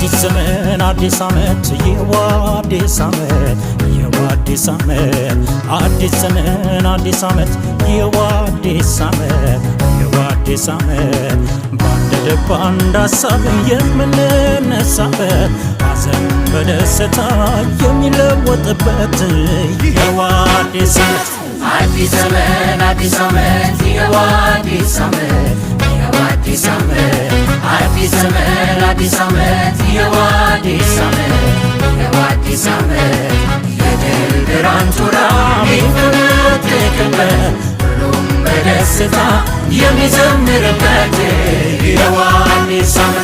አዲስ ዘመን አዲስ ዓመት የዋዲስ ዓመት የዋዲስ ዓመት አዲስ ዘመን አዲስ ዓመት የዋዲስ ዓመት የዋዲስ ዓመት በአንድ ልብ አንድ ሀሳብ የምንነሳበት ሐዘን በደስታ የሚለወጥበት የዋዲስ ዓመት አዲስ ዘመን አዲስ ዓመት የዋዲስ ዓመት የዋዲስ ዓመት አዲስ ዘመን አዲስ ዓመት የዋዲስ ዓመት የዋዲስ ዓመት የድል ብርሃን ጮራ የሚፈነጥቅበት ሁሉም በደስታ የሚዘምርበት የዋዲስ ዓመት